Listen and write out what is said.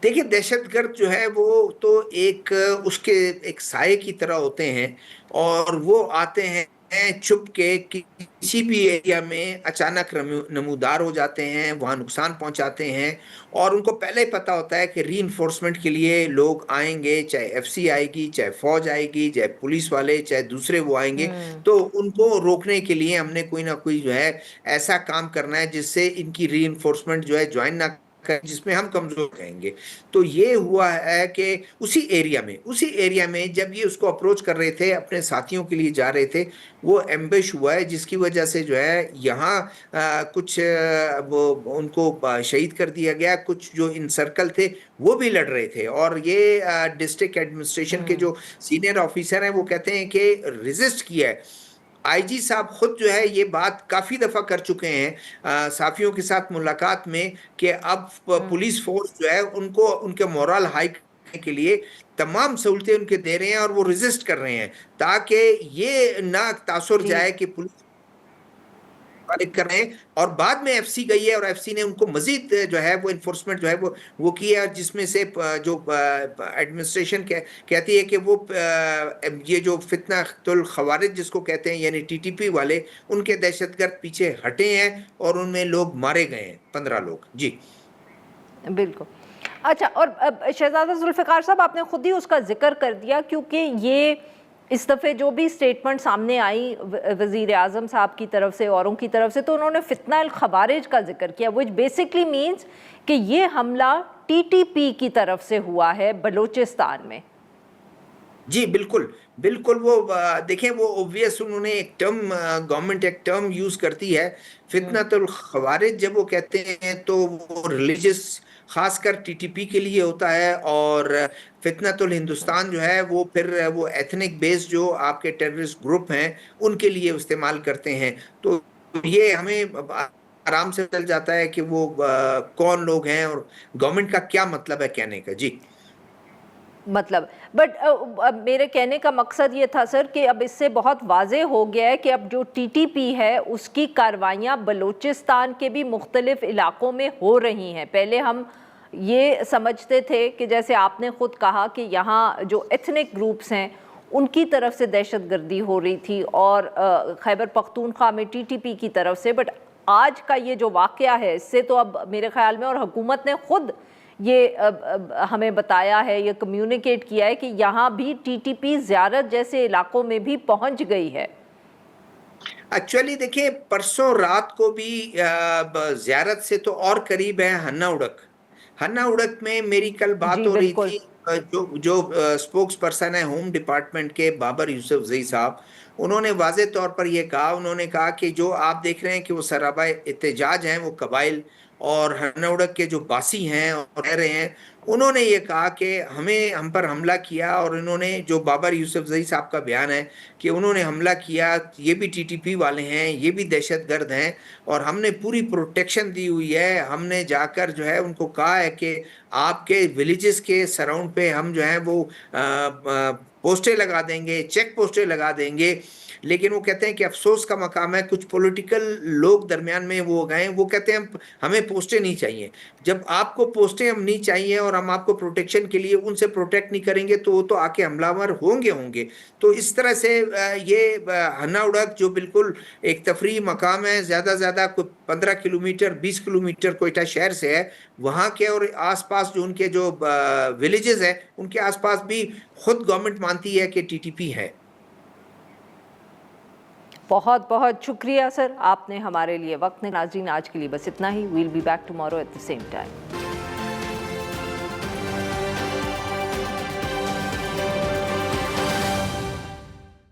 देखिए, दहशतगर्द जो है वो तो एक उसके एक साये की तरह होते हैं, और वो आते हैं छुप के किसी भी एरिया में, अचानक नमूदार हो जाते हैं, वहां नुकसान पहुंचाते हैं। और उनको पहले ही पता होता है कि रीइंफोर्समेंट के लिए लोग आएंगे, चाहे एफसी आएगी, चाहे फौज आएगी, चाहे पुलिस वाले, चाहे दूसरे वो आएंगे। हम्म। तो उनको रोकने के लिए हमने कोई ना कोई जो है ऐसा काम करना है जिससे इनकी रीइंफोर्समेंट जो है ज्वाइन ना जिसमें हम कमजोर रहेंगे। तो ये हुआ है कि उसी एरिया में जब ये उसको अप्रोच कर रहे थे, अपने साथियों के लिए जा रहे थे, वो एम्बेश हुआ है, जिसकी वजह से जो है यहाँ कुछ वो उनको शहीद कर दिया गया। कुछ जो इन सर्कल थे वो भी लड़ रहे थे, और ये डिस्ट्रिक्ट एडमिनिस्ट्रेशन के हम्म। जो सीनियर ऑफिसर हैं वो कहते हैं कि रेजिस्ट किया है। आईजी साहब खुद जो है ये बात काफी दफा कर चुके हैं साफियों के साथ मुलाकात में, कि अब हम्म। पुलिस फोर्स जो है उनको उनके मोरल हाई करने के लिए तमाम सहूलतें उनके दे रहे हैं, और वो रेजिस्ट कर रहे हैं, ताकि ये ना तासुर जी। जाए कि पुलिस वाले कर रहे हैं। और बाद में एफसी गई है, और एफसी ने उनको मजीद जो है वो इन्फोर्समेंट जो है वो की है, जिसमें से जो एडमिनिस्ट्रेशन कहती है कि वो ये जो फितना तुल खवारिज जिसको कहते हैं, यानी टीटीपी वाले, उनके दहशतगर्द पीछे हटे हैं, और उनमें लोग मारे गए हैं, 15 लोग। जी बिल्कुल। अच्छा, और शहजादा जुल्फ़िकार साहब, आपने खुद ही उसका जिक्र कर दिया, क्योंकि ये इस दफ़े जो भी स्टेटमेंट सामने आई वज़ीर आज़म साहब की तरफ से, औरों की तरफ से, तो उन्होंने फितना अल खवारिज का जिक्र किया, विच बेसिकली मीन्स कि ये हमला टीटीपी की तरफ से हुआ है बलूचिस्तान में। जी, बिल्कुल बिल्कुल। वो देखें, वो ओब्वियस उन्होंने एक टर्म, गवर्नमेंट एक टर्म यूज करती है, फितनतुल खवारिज। जब वो कहते हैं तो वो रिलीजियस, खासकर टीटीपी के लिए होता है, और फितनतुल हिंदुस्तान जो है वो फिर वो एथनिक बेस्ड जो आपके टेररिस्ट ग्रुप हैं उनके लिए इस्तेमाल करते हैं। तो ये हमें आराम से चल जाता है कि वो कौन लोग हैं, और गवर्नमेंट का क्या मतलब है कहने का। जी मतलब, बट अब मेरे कहने का मकसद ये था सर कि अब इससे बहुत वाज़े हो गया है कि अब जो टीटीपी है उसकी कार्रवाइयाँ बलूचिस्तान के भी मुख्तलिफ इलाकों में हो रही हैं। पहले हम ये समझते थे कि जैसे आपने ख़ुद कहा कि यहाँ जो एथनिक ग्रुप्स हैं उनकी तरफ से दहशतगर्दी हो रही थी, और खैबर पख्तूनख्वा में टीटीपी की तरफ से। बट आज का ये जो वाक़या है, इससे तो अब मेरे ख़्याल में, और हुकूमत ने ख़ुद ये हमें बताया है, ये कम्युनिकेट किया है कि यहाँ भी टीटीपी ज़ियारत जैसे इलाकों में भी पहुँच गई है। एक्चुअली देखिए, परसों रात को भी जियारत से तो और करीब है हन्ना उड़क। हन्ना उड़क में मेरी कल बात जी हो रही बिल्कुल। थी। जो जो स्पोक्स पर्सन है होम डिपार्टमेंट के, बाबर यूसुफ जई साहब, उन्होंने वाजे तौर पर यह कहा, उन्होंने कहा कि जो आप देख रहे हैं कि वो सराबा एहतजाज हैं, वो कबाइल और हन्ना उड़क के जो बासी हैं और रह रहे हैं, उन्होंने ये कहा कि हम पर हमला किया। और इन्होंने, जो बाबर यूसुफ जई साहब का बयान है कि उन्होंने हमला किया, ये भी टीटीपी वाले हैं, ये भी दहशतगर्द हैं, और हमने पूरी प्रोटेक्शन दी हुई है। हमने जाकर जो है उनको कहा है कि आपके विलेजेस के सराउंड पे हम जो है वो पोस्टें लगा देंगे, चेक पोस्टें लगा देंगे। लेकिन वो कहते हैं कि अफसोस का मकाम है, कुछ पॉलिटिकल लोग दरमियान में वो गए, वो कहते हैं हमें पोस्टें नहीं चाहिए। जब आपको पोस्टें हम नहीं चाहिए और हम आपको प्रोटेक्शन के लिए उनसे प्रोटेक्ट नहीं करेंगे, तो वो तो आके हमलावर होंगे होंगे। तो इस तरह से ये हन्ना उड़क जो बिल्कुल एक तफरी मकाम है, ज्यादा कोई 15 किलोमीटर 20 किलोमीटर कोयटा शहर से है, वहां के और आसपास जो उनके जो विलेजेस है, उनके आसपास भी खुद गवर्नमेंट मानती है कि टीटीपी है। बहुत बहुत शुक्रिया सर, आपने हमारे लिए वक्त निकाला। नाज़रीन, आज के लिए बस इतना ही। We'll be back tomorrow at the same time.